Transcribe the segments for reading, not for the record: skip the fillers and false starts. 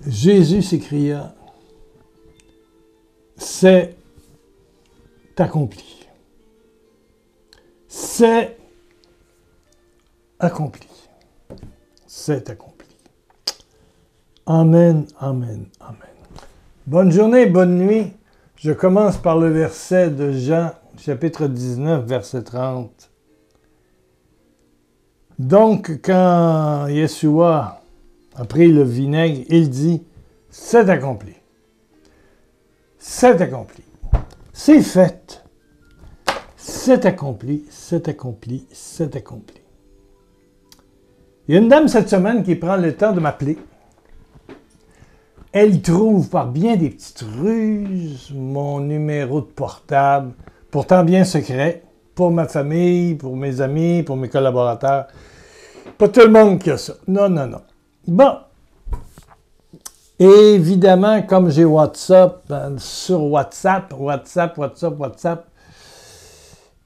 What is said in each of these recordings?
Jésus s'écria, c'est accompli. C'est accompli. C'est accompli. Amen, amen, amen. Bonne journée, bonne nuit. Je commence par le verset de Jean, chapitre 19, verset 30. Donc, quand Yeshua a pris le vinaigre, il dit, c'est accompli. C'est accompli. C'est fait. C'est accompli, c'est accompli, c'est accompli. Il y a une dame cette semaine qui prend le temps de m'appeler. Elle trouve par bien des petites ruses mon numéro de portable, pourtant bien secret, pour ma famille, pour mes amis, pour mes collaborateurs. Pas tout le monde qui a ça. Non, non, non. Bon. Et évidemment, comme j'ai WhatsApp, sur WhatsApp,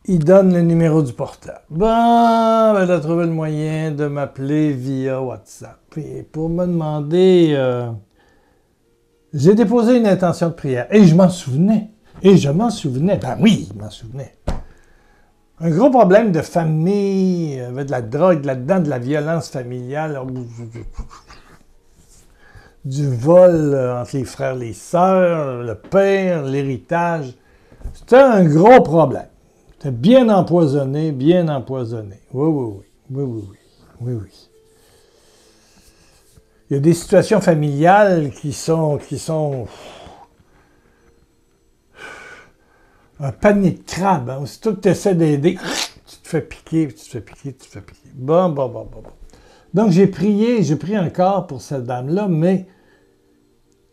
il donne le numéro du portable. Bon, elle a trouvé le moyen de m'appeler via WhatsApp. Et pour me demander... j'ai déposé une intention de prière. Et je m'en souvenais. Ben oui, je m'en souvenais. Un gros problème de famille, avec de la drogue là-dedans, de la violence familiale, du vol entre les frères et les sœurs, le père, l'héritage. C'était un gros problème. C'était bien empoisonné, bien empoisonné. Oui. Il y a des situations familiales qui sont un panier de crabes. Hein. Aussitôt que tu essaies d'aider, tu te fais piquer. Bon. Donc, j'ai pris encore pour cette dame-là, mais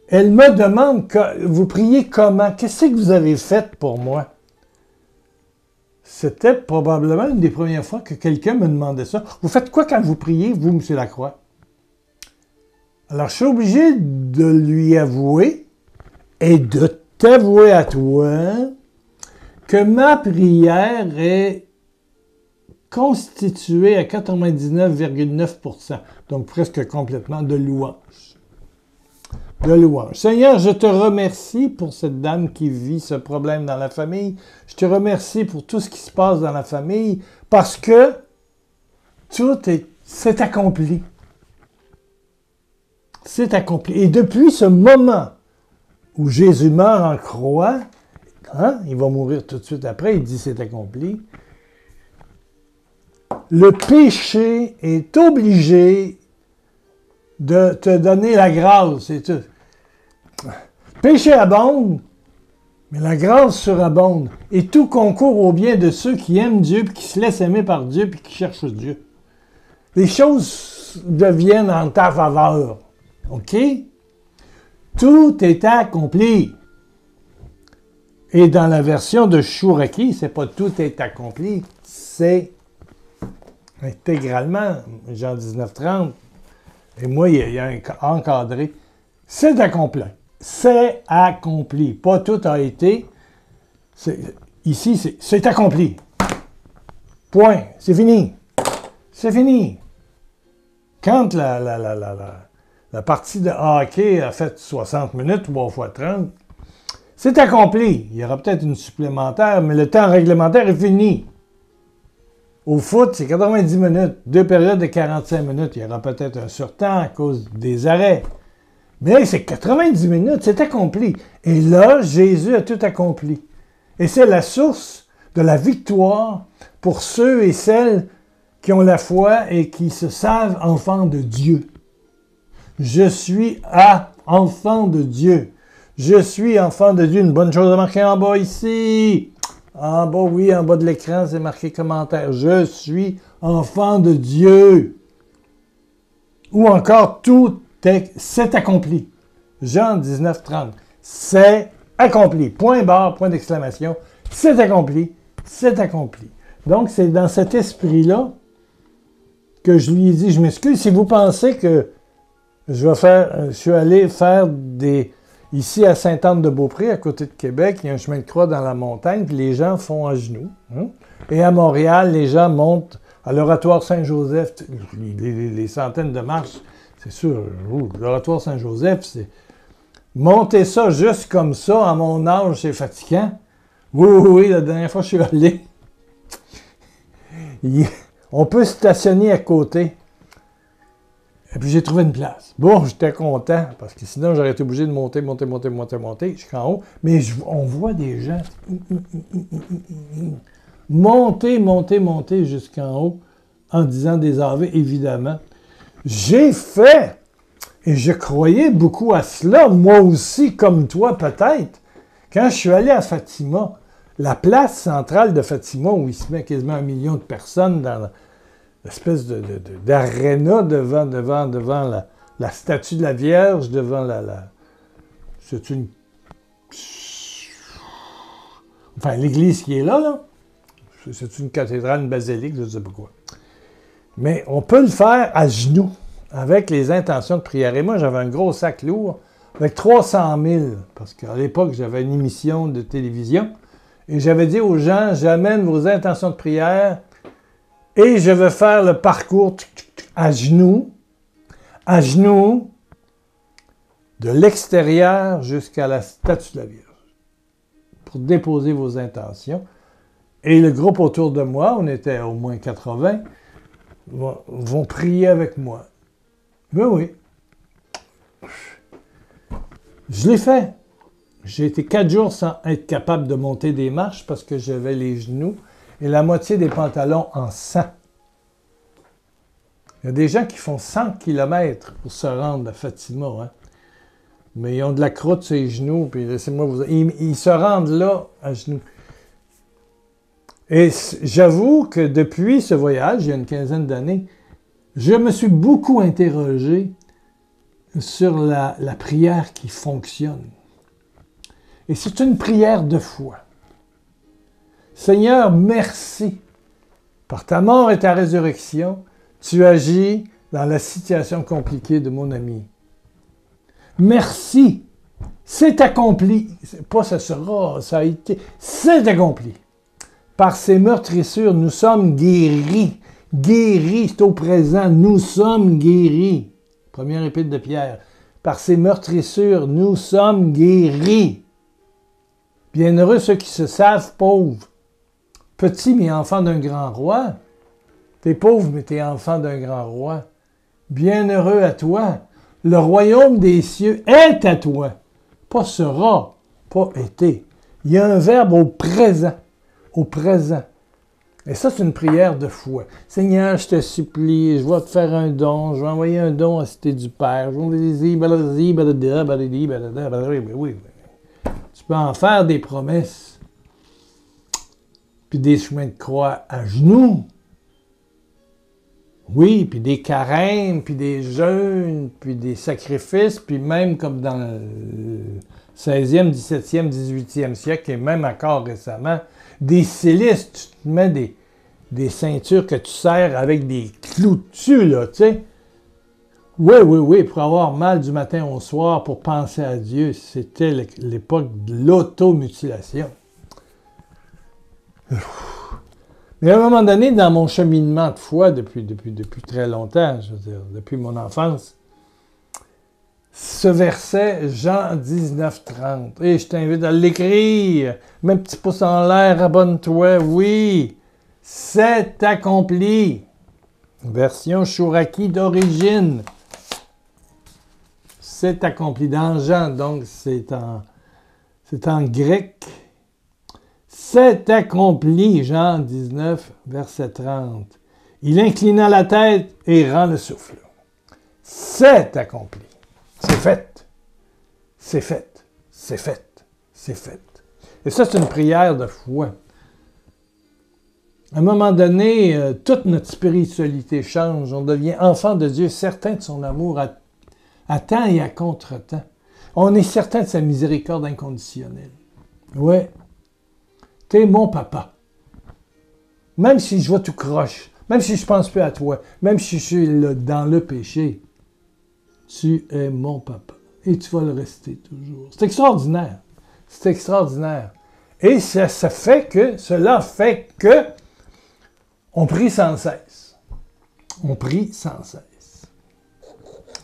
elle me demande, vous priez comment? Qu'est-ce que vous avez fait pour moi? C'était probablement une des premières fois que quelqu'un me demandait ça. Vous faites quoi quand vous priez, vous, M. Lacroix? Alors, je suis obligé de lui avouer et de t'avouer à toi que ma prière est constituée à 99,9%, donc presque complètement de louange. De louange. Seigneur, je te remercie pour cette dame qui vit ce problème dans la famille. Je te remercie pour tout ce qui se passe dans la famille parce que c'est accompli. C'est accompli. Et depuis ce moment où Jésus meurt en croix, il va mourir tout de suite après, il dit c'est accompli, le péché est obligé de te donner la grâce. C'est tout. Péché abonde, mais la grâce surabonde. Et tout concourt au bien de ceux qui aiment Dieu, puis qui se laissent aimer par Dieu, puis qui cherchent Dieu. Les choses deviennent en ta faveur. OK? Tout est accompli. Et dans la version de Chouraki, c'est pas tout est accompli, c'est intégralement, Jean 19:30, et moi, il y a un encadré, c'est accompli. C'est accompli. Pas tout a été. Ici, c'est accompli. Point. C'est fini. C'est fini. Quand la partie de hockey a fait 60 minutes, 3 fois 30, c'est accompli. Il y aura peut-être une supplémentaire, mais le temps réglementaire est fini. Au foot, c'est 90 minutes, 2 périodes de 45 minutes. Il y aura peut-être un surtemps à cause des arrêts. Mais là, c'est 90 minutes, c'est accompli. Et là, Jésus a tout accompli. Et c'est la source de la victoire pour ceux et celles qui ont la foi et qui se savent enfants de Dieu. Je suis enfant de Dieu. Je suis enfant de Dieu. Une bonne chose à marquer en bas ici. En bas, oui, en bas de l'écran, c'est marqué commentaire. Je suis enfant de Dieu. Ou encore, c'est accompli. Jean 19:30. C'est accompli. Point barre, point d'exclamation. C'est accompli. C'est accompli. Donc, c'est dans cet esprit-là que je lui ai dit, je m'excuse, si vous pensez que je suis allé faire ici à Sainte-Anne-de-Beaupré, à côté de Québec, il y a un chemin de croix dans la montagne, puis les gens font à genoux. Et à Montréal, les gens montent à l'oratoire Saint-Joseph, les centaines de marches. C'est sûr, l'oratoire Saint-Joseph, c'est... Monter ça juste comme ça, à mon âge, c'est fatigant. Oui, oui, oui, la dernière fois que je suis allé, on peut stationner à côté. Et puis j'ai trouvé une place. Bon, j'étais content, parce que sinon j'aurais été obligé de monter jusqu'en haut. Mais on voit des gens monter jusqu'en haut en disant des Ave, évidemment. J'ai fait, et je croyais beaucoup à cela, moi aussi, comme toi peut-être, quand je suis allé à Fatima, la place centrale de Fatima, où il se met quasiment 1 million de personnes dans l'espèce d'aréna devant la statue de la Vierge, devant c'est une... Enfin, l'église qui est là. C'est une cathédrale, une basilique, je ne sais pas quoi. Mais on peut le faire à genoux, avec les intentions de prière. Et moi, j'avais un gros sac lourd, avec 300 000, parce qu'à l'époque, j'avais une émission de télévision, et j'avais dit aux gens, j'amène vos intentions de prière, et je vais faire le parcours à genoux, de l'extérieur jusqu'à la statue de la Vierge, pour déposer vos intentions. Et le groupe autour de moi, on était au moins 80, vont prier avec moi. Mais oui. Je l'ai fait. J'ai été 4 jours sans être capable de monter des marches parce que j'avais les genoux et la moitié des pantalons en sang. Il y a des gens qui font 100 km pour se rendre à Fatima, hein? Mais ils ont de la croûte sur les genoux, puis laissez-moi vous... Ils se rendent là à genoux. Et j'avoue que depuis ce voyage, il y a une quinzaine d'années, je me suis beaucoup interrogé sur la prière qui fonctionne. Et c'est une prière de foi. Seigneur, merci. Par ta mort et ta résurrection, tu agis dans la situation compliquée de mon ami. Merci. C'est accompli. Pas ça sera, ça a été. C'est accompli. Par ces meurtrissures, nous sommes guéris. Guéris, c'est au présent. Nous sommes guéris. Première épître de Pierre. Par ces meurtrissures, nous sommes guéris. Bienheureux ceux qui se savent pauvres. Petit, mais enfant d'un grand roi. T'es pauvre, mais t'es enfant d'un grand roi. Bienheureux à toi. Le royaume des cieux est à toi. Pas sera, pas été. Il y a un verbe au présent. Au présent. Et ça, c'est une prière de foi. Seigneur, je te supplie, je vais te faire un don, je vais envoyer un don à la cité du Père. Oui. Tu peux en faire des promesses. Puis des chemins de croix à genoux. Oui, puis des carêmes, puis des jeûnes, puis des sacrifices, puis même comme dans le 16e, 17e, 18e siècle, et même encore récemment, des cilices, tu te mets des ceintures que tu serres avec des clous dessus, là, tu sais. Oui, pour avoir mal du matin au soir, pour penser à Dieu, c'était l'époque de l'automutilation. Mais à un moment donné, dans mon cheminement de foi, depuis très longtemps, je veux dire, depuis mon enfance, ce verset, Jean 19, 30, et je t'invite à l'écrire, mets un petit pouce en l'air, abonne-toi, oui, c'est accompli. Version Chouraki d'origine. C'est accompli dans Jean, donc c'est en grec. C'est accompli, Jean 19, verset 30. Il inclina la tête et rend le souffle. C'est accompli. C'est fait. C'est fait. C'est fait. C'est fait. Et ça, c'est une prière de foi. À un moment donné, toute notre spiritualité change. On devient enfant de Dieu, certain de son amour à temps et à contre-temps. On est certain de sa miséricorde inconditionnelle. Ouais. T'es mon papa. Même si je vois tout croche, même si je pense plus à toi, même si je suis dans le péché, tu es mon papa. Et tu vas le rester toujours. C'est extraordinaire. C'est extraordinaire. Et cela fait que on prie sans cesse. On prie sans cesse.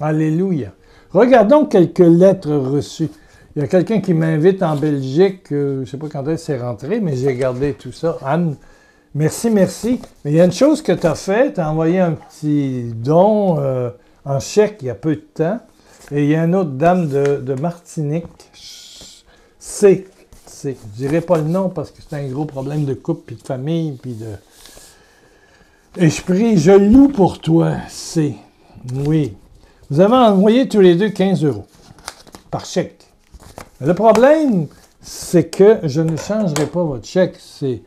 Alléluia. Regardons quelques lettres reçues. Il y a quelqu'un qui m'invite en Belgique. Je ne sais pas quand est-ce que c'est rentré, mais j'ai gardé tout ça. Anne, merci, merci. Mais il y a une chose que tu as fait. Tu as envoyé un petit don en chèque il y a peu de temps. Et il y a une autre dame de Martinique. C. Je ne dirai pas le nom parce que c'est un gros problème de couple, puis de famille, puis de... Et je prie, je loue pour toi, C. Oui. Vous avez envoyé tous les deux 15 € par chèque. Le problème, c'est que je ne changerai pas votre chèque. C'est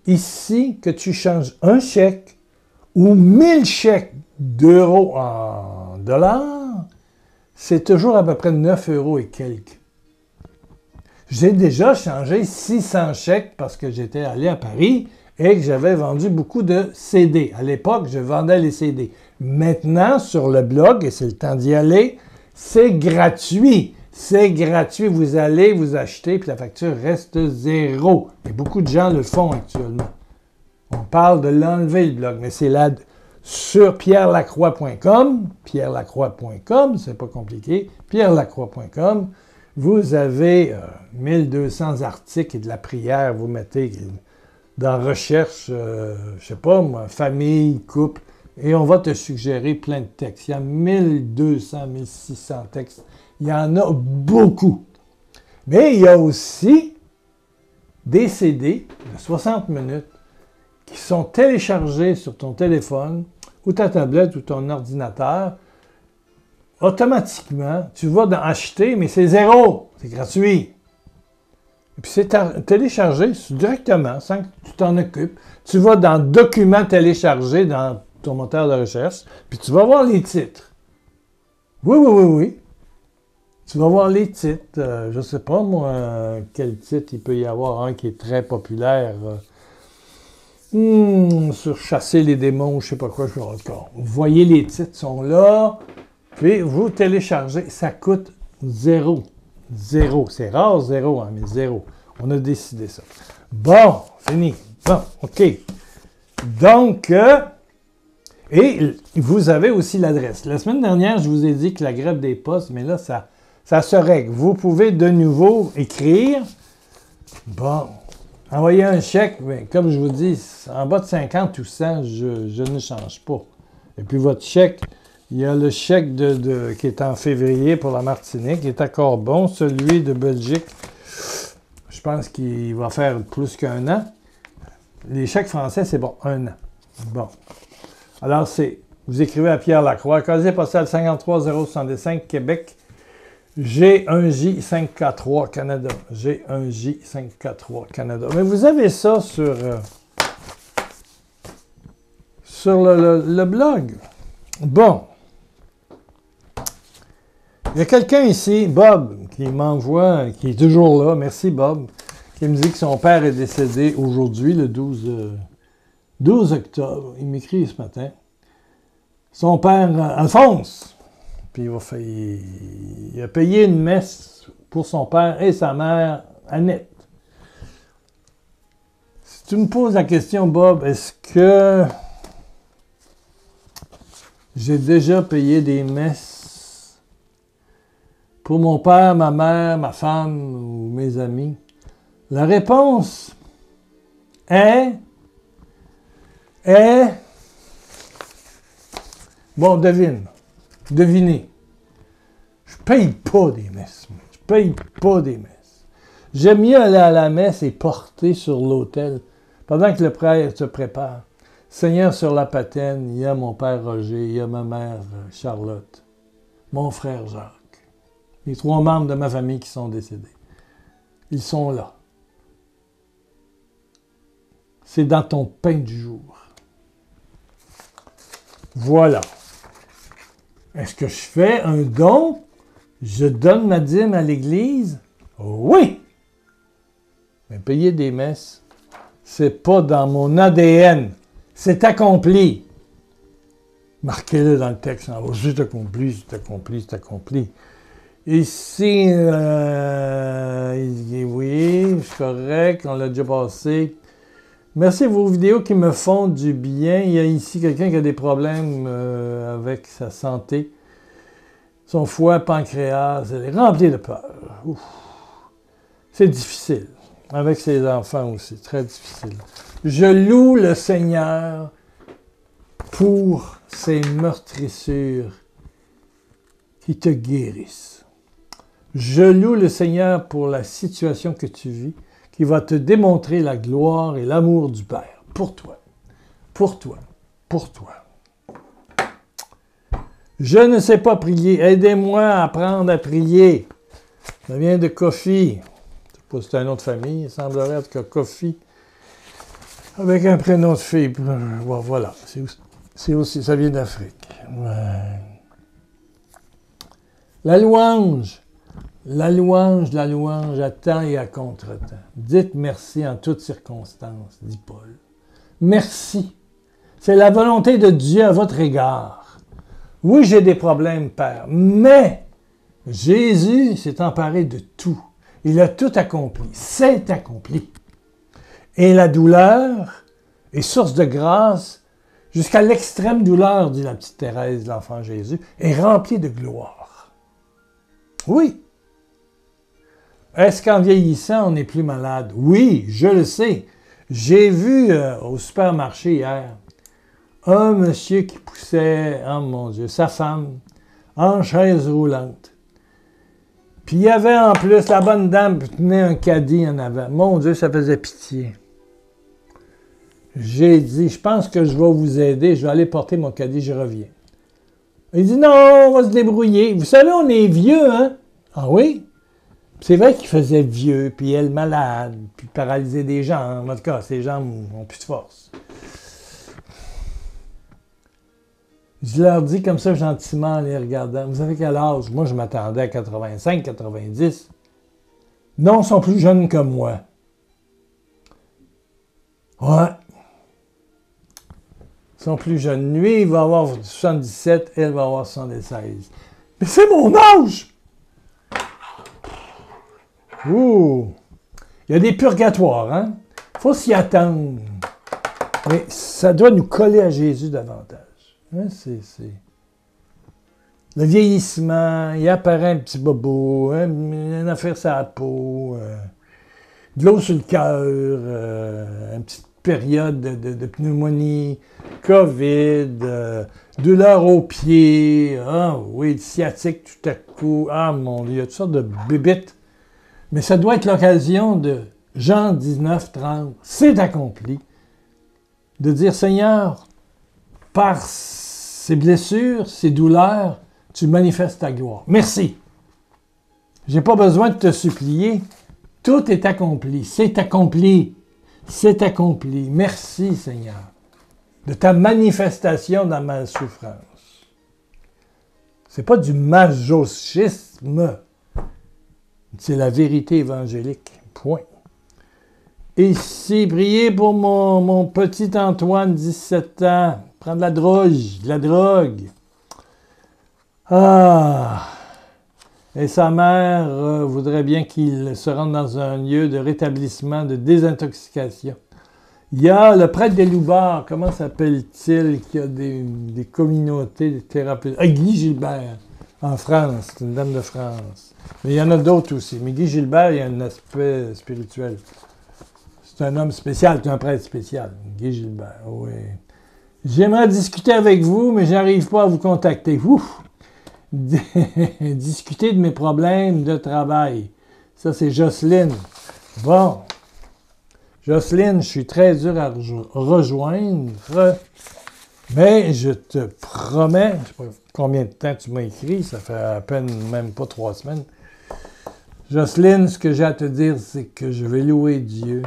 ici que tu changes un chèque ou 1000 chèques d'euros en dollars, c'est toujours à peu près 9 € et quelques. J'ai déjà changé 600 chèques parce que j'étais allé à Paris et que j'avais vendu beaucoup de CD. À l'époque, je vendais les CD. Maintenant, sur le blog, et c'est le temps d'y aller, c'est gratuit. C'est gratuit. Vous allez vous acheter, puis la facture reste 0. Et beaucoup de gens le font actuellement. On parle de l'enlever, le blog, mais c'est là sur pierrelacroix.com. Pierrelacroix.com, c'est pas compliqué. Pierrelacroix.com. Vous avez 1200 articles et de la prière. Vous mettez dans recherche, je sais pas moi, famille, couple, et on va te suggérer plein de textes. Il y a 1200, 1600 textes. Il y en a beaucoup. Mais il y a aussi des CD de 60 minutes qui sont téléchargés sur ton téléphone ou ta tablette ou ton ordinateur. Automatiquement, tu vas dans acheter, mais c'est 0. C'est gratuit. Et puis c'est téléchargé directement, sans que tu t'en occupes. Tu vas dans Documents téléchargés dans ton moteur de recherche, puis tu vas voir les titres. Oui. Tu vas voir les titres. Je ne sais pas, moi, quel titre il peut y avoir. Un qui est très populaire. Sur Chasser les démons, je ne sais pas quoi. Vous voyez, les titres sont là. Puis vous téléchargez. Ça coûte 0. 0. C'est rare, 0, hein, mais 0. On a décidé ça. Bon, fini. Bon, OK. Donc, et vous avez aussi l'adresse. La semaine dernière, je vous ai dit que la grève des postes, mais là, ça se règle. Vous pouvez de nouveau écrire. Bon, envoyer un chèque, mais comme je vous dis, en bas de 50 ou 100, je ne change pas. Et puis votre chèque, il y a le chèque qui est en février pour la Martinique, qui est encore bon. Celui de Belgique, je pense qu'il va faire plus qu'un an. Les chèques français, c'est bon, 1 an. Bon. Alors, vous écrivez à Pierre Lacroix, casier postal 53065 Québec, G1J543 Canada. G1J543 Canada. Mais vous avez ça sur le blog. Bon. Il y a quelqu'un ici, Bob, qui m'envoie, qui est toujours là, merci Bob, qui me dit que son père est décédé aujourd'hui, le 12 octobre. Il m'écrit ce matin. Son père, Alphonse, puis il a payé une messe pour son père et sa mère, Annette. Si tu me poses la question, Bob, est-ce que j'ai déjà payé des messes pour mon père, ma mère, ma femme ou mes amis? La réponse est... Bon, devinez. Je paye pas des messes. Je paye pas des messes. J'aime mieux aller à la messe et porter sur l'autel pendant que le prêtre se prépare. Seigneur, sur la patène, il y a mon père Roger, il y a ma mère Charlotte, mon frère Jacques, les 3 membres de ma famille qui sont décédés. Ils sont là. C'est dans ton pain du jour. Voilà. Est-ce que je fais un don? Je donne ma dîme à l'Église? Oui! Mais payer des messes, c'est pas dans mon ADN. C'est accompli. Marquez-le dans le texte. C'est accompli, c'est accompli, c'est accompli. Ici, oui, c'est correct, on l'a déjà passé. Merci à vos vidéos qui me font du bien. Il y a ici quelqu'un qui a des problèmes avec sa santé. Son foie, pancréas, elle est remplie de peur. Ouf. C'est difficile. Avec ses enfants aussi, très difficile. Je loue le Seigneur pour ces meurtrissures qui te guérissent. Je loue le Seigneur pour la situation que tu vis, qui va te démontrer la gloire et l'amour du Père. Pour toi, pour toi, pour toi. Je ne sais pas prier. Aidez-moi à apprendre à prier. Ça vient de Kofi. Je ne sais pas si c'est une autre famille. Il semblerait que Kofi, avec un prénom de fille. Voilà. C'est aussi, ça vient d'Afrique. Ouais. La louange. La louange, à temps et à contre-temps. Dites merci en toutes circonstances, dit Paul. Merci. C'est la volonté de Dieu à votre égard. Oui, j'ai des problèmes, Père, mais Jésus s'est emparé de tout. Il a tout accompli. C'est accompli. Et la douleur est source de grâce jusqu'à l'extrême douleur, dit la petite Thérèse, l'enfant Jésus, est remplie de gloire. Oui. Est-ce qu'en vieillissant, on n'est plus malade? Oui, je le sais. J'ai vu au supermarché hier un monsieur qui poussait, oh mon Dieu, sa femme en chaise roulante. Puis il y avait en plus la bonne dame qui tenait un caddie en avant. Mon Dieu, ça faisait pitié. J'ai dit, je pense que je vais vous aider, je vais aller porter mon caddie, je reviens. Il dit, non, on va se débrouiller. Vous savez, on est vieux, hein? Ah oui? C'est vrai qu'il faisait vieux, puis elle malade, puis paralysé des jambes. En tout cas, ses jambes n'ont plus de force. Je leur dis comme ça gentiment en les regardant, vous avez quel âge? Moi, je m'attendais à 85, 90. Non, ils sont plus jeunes que moi. Ouais. Ils sont plus jeunes. Lui, il va avoir 77, elle va avoir 76. Mais c'est mon âge! Ouh! Il y a des purgatoires, hein? Il faut s'y attendre. Mais ça doit nous coller à Jésus davantage. Hein? Le vieillissement, il apparaît un petit bobo, hein? Une affaire sur la peau, de l'eau sur le cœur, une petite période de pneumonie, COVID, douleur aux pieds, ah oui, sciatique tout à coup, ah mon Dieu, il y a toutes sortes de bébites. Mais ça doit être l'occasion de Jean 19, 30, c'est accompli, de dire, Seigneur, par ces blessures, ces douleurs, tu manifestes ta gloire. Merci. Je n'ai pas besoin de te supplier. Tout est accompli. C'est accompli. C'est accompli. Merci, Seigneur, de ta manifestation dans ma souffrance. C'est pas du masochisme. C'est la vérité évangélique. Point. Ici, priez pour mon petit Antoine, 17 ans. Prendre de la drogue. Ah! Et sa mère voudrait bien qu'il se rende dans un lieu de rétablissement, de désintoxication. Il y a le prêtre des Loubards, comment s'appelle-t-il, qui a des communautés thérapeutiques? Ah, Guy Gilbert, en France, c'est une dame de France. Mais il y en a d'autres aussi. Mais Guy Gilbert, il y a un aspect spirituel. C'est un homme spécial, c'est un prêtre spécial. Guy Gilbert, oui. J'aimerais discuter avec vous, mais je n'arrive pas à vous contacter. Ouf! Discuter de mes problèmes de travail. Ça, c'est Jocelyne. Bon. Jocelyne, je suis très dur à rejoindre, mais je te promets, je ne sais pas combien de temps tu m'as écrit, ça fait à peine même pas 3 semaines. Jocelyne, ce que j'ai à te dire, c'est que je vais louer Dieu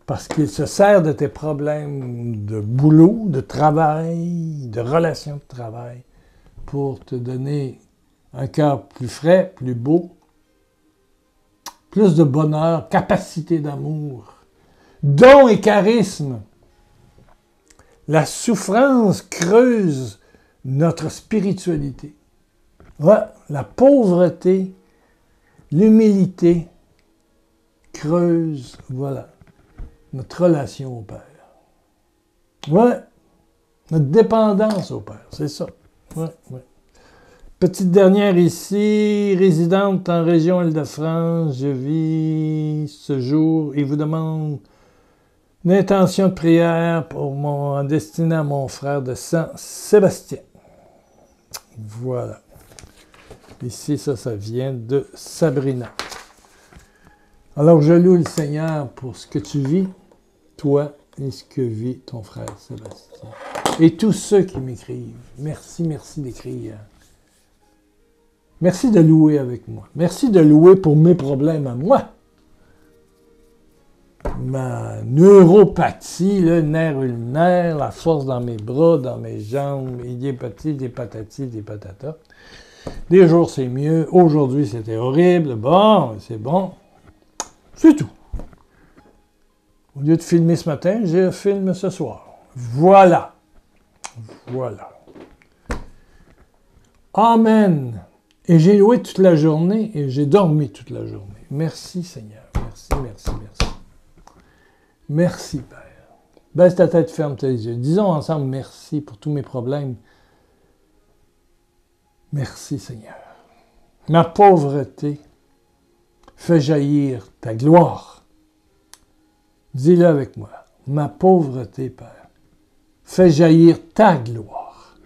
parce qu'il se sert de tes problèmes de boulot, de travail, de relations de travail, pour te donner un cœur plus frais, plus beau, plus de bonheur, capacité d'amour, don et charisme. La souffrance creuse notre spiritualité. Ouais, la pauvreté, l'humilité creuse, voilà. notre relation au Père. Ouais, notre dépendance au Père, c'est ça. Ouais, ouais. Petite dernière ici, résidente en région Île-de-France, je vis ce jour et vous demande une intention de prière en destinée à mon frère de sang, Sébastien. Voilà. Ici, ça vient de Sabrina. Alors, je loue le Seigneur pour ce que tu vis, toi, et ce que vit ton frère Sébastien. Et tous ceux qui m'écrivent. Merci, merci d'écrire. Merci de louer avec moi. Merci de louer pour mes problèmes à moi. Ma neuropathie, le nerf ulnaire, la force dans mes bras, dans mes jambes, des petits, des patatis, des patatas. Des jours, c'est mieux. Aujourd'hui, c'était horrible. Bon, c'est bon. C'est tout. Au lieu de filmer ce matin, je filme ce soir. Voilà. Voilà. Amen. Et j'ai loué toute la journée et j'ai dormi toute la journée. Merci, Seigneur. Merci, merci, merci. Merci, Père. Baisse ta tête, ferme tes yeux. Disons ensemble merci pour tous mes problèmes. Merci, Seigneur. Ma pauvreté fait jaillir ta gloire. Dis-le avec moi. Ma pauvreté, Père, fait jaillir ta gloire.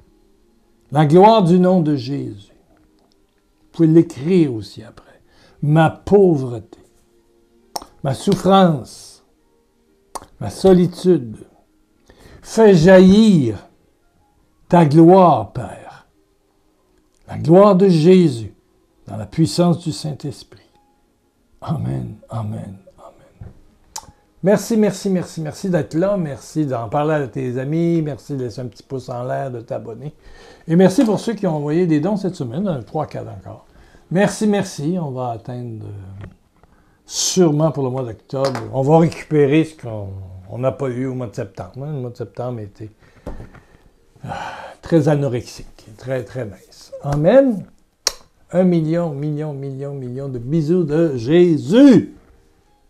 La gloire du nom de Jésus. Vous pouvez l'écrire aussi après. Ma pauvreté, ma souffrance, ma solitude, fait jaillir ta gloire, Père. La gloire de Jésus, dans la puissance du Saint-Esprit. Amen, amen, amen. Merci, merci, merci, merci d'être là. Merci d'en parler à tes amis. Merci de laisser un petit pouce en l'air, de t'abonner. Et merci pour ceux qui ont envoyé des dons cette semaine, 3-4 encore. Merci, merci. On va atteindre sûrement pour le mois d'octobre. On va récupérer ce qu'on n'a pas eu au mois de septembre. Le mois de septembre était très anorexique, très, très mince. Amen. 1 million de bisous de Jésus.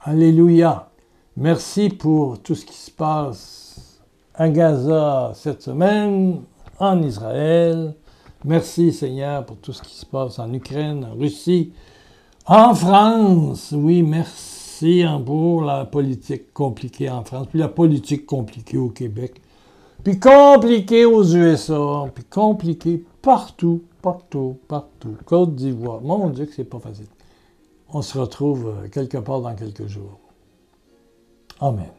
Alléluia. Merci pour tout ce qui se passe à Gaza cette semaine, en Israël. Merci, Seigneur, pour tout ce qui se passe en Ukraine, en Russie, en France. Oui, merci pour la politique compliquée en France, puis la politique compliquée au Québec, puis compliquée aux USA, puis compliquée partout, partout, partout. Côte d'Ivoire. Mon Dieu que c'est pas facile. On se retrouve quelque part dans quelques jours. Amen.